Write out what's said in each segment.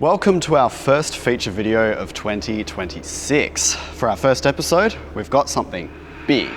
Welcome to our first feature video of 2026. For our first episode, we've got something big.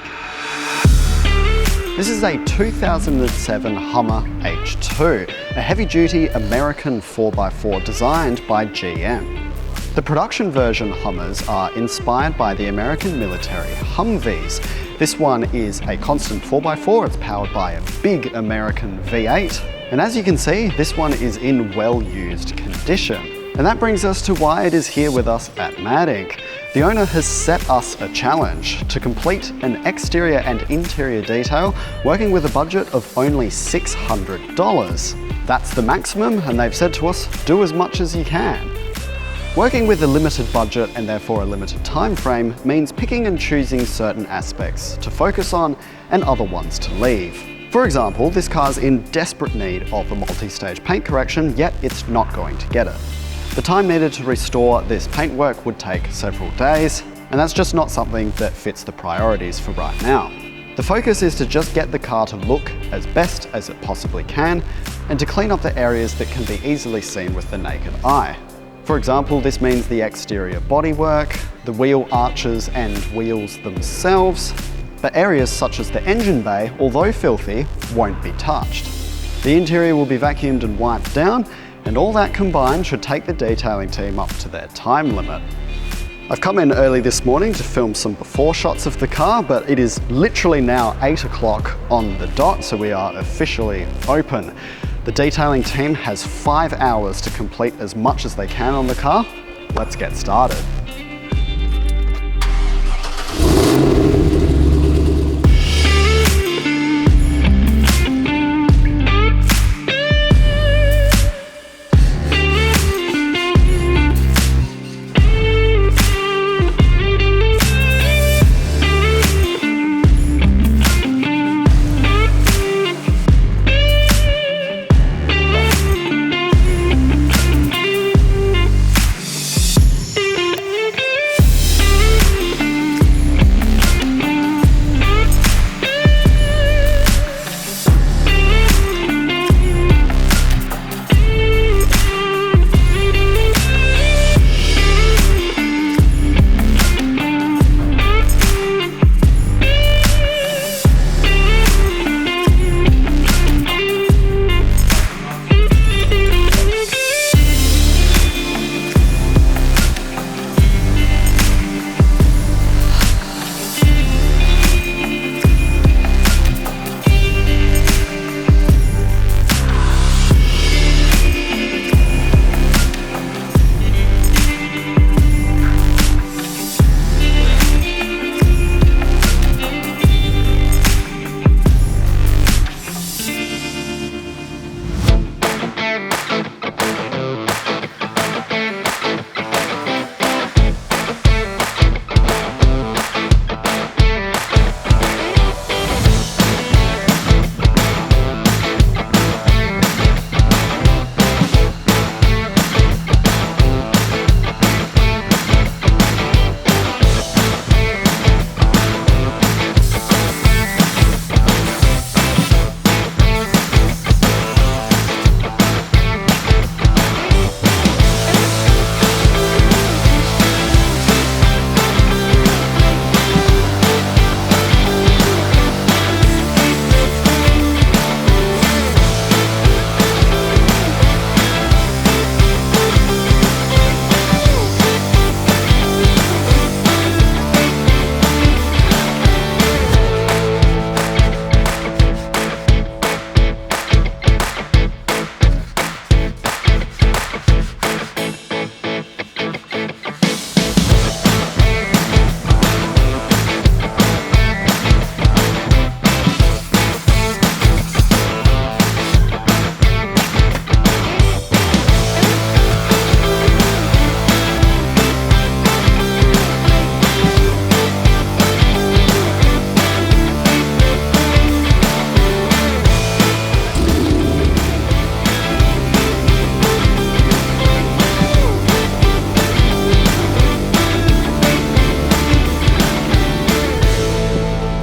This is a 2007 Hummer H2, a heavy-duty American 4x4 designed by GM. The production version Hummers are inspired by the American military Humvees. This one is a constant 4x4, it's powered by a big American V8, and as you can see, this one is in well-used condition. And that brings us to why it is here with us at MADinc. The owner has set us a challenge to complete an exterior and interior detail working with a budget of only $600. That's the maximum, and they've said to us, do as much as you can. Working with a limited budget and therefore a limited time frame means picking and choosing certain aspects to focus on and other ones to leave. For example, this car's in desperate need of a multi-stage paint correction, yet it's not going to get it. The time needed to restore this paintwork would take several days, and that's just not something that fits the priorities for right now. The focus is to just get the car to look as best as it possibly can, and to clean up the areas that can be easily seen with the naked eye. For example, this means the exterior bodywork, the wheel arches and wheels themselves, but areas such as the engine bay, although filthy, won't be touched. The interior will be vacuumed and wiped down, and all that combined should take the detailing team up to their time limit. I've come in early this morning to film some before shots of the car, but it is literally now 8 o'clock on the dot, so we are officially open. The detailing team has 5 hours to complete as much as they can on the car. Let's get started.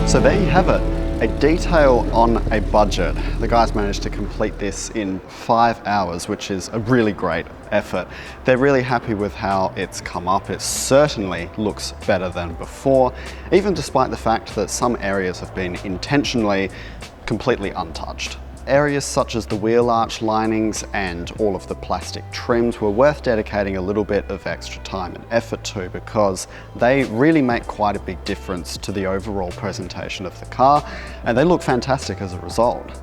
So there you have it, A detail on a budget. The guys managed to complete this in 5 hours, which is a really great effort. They're really happy with how it's come up. It certainly looks better than before, even despite the fact that some areas have been intentionally completely untouched. Areas such as the wheel arch linings and all of the plastic trims were worth dedicating a little bit of extra time and effort to, because they really make quite a big difference to the overall presentation of the car, and they look fantastic as a result.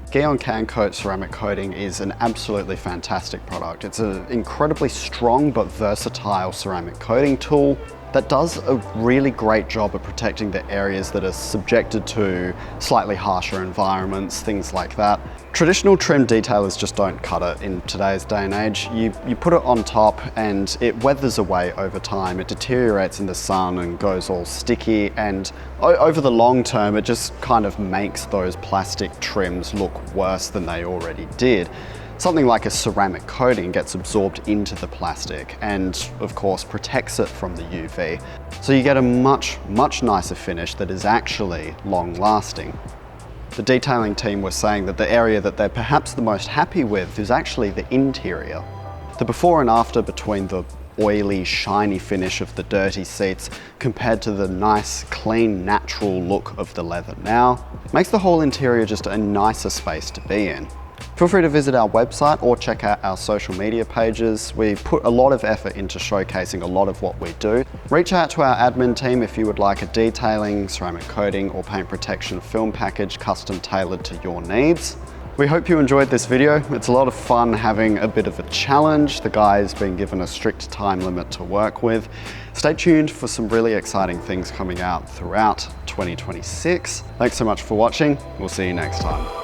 Gyeong Can Coat ceramic coating is an absolutely fantastic product. It's an incredibly strong but versatile ceramic coating tool that does a really great job of protecting the areas that are subjected to slightly harsher environments, things like that. Traditional trim detailers just don't cut it in today's day and age. You put it on top and it weathers away over time. It deteriorates in the sun and goes all sticky, and over the long term it just kind of makes those plastic trims look worse than they already did. Something like a ceramic coating gets absorbed into the plastic and of course protects it from the UV. So you get a much nicer finish that is actually long lasting. The detailing team was saying that the area that they're perhaps the most happy with is actually the interior. The before and after between the oily, shiny finish of the dirty seats compared to the nice, clean, natural look of the leather now makes the whole interior just a nicer space to be in. Feel free to visit our website or check out our social media pages. We put a lot of effort into showcasing a lot of what we do. Reach out to our admin team if you would like a detailing, ceramic coating or paint protection film package custom tailored to your needs. We hope you enjoyed this video. It's a lot of fun having a bit of a challenge. The guys being given a strict time limit to work with. Stay tuned for some really exciting things coming out throughout 2026. Thanks so much for watching. We'll see you next time.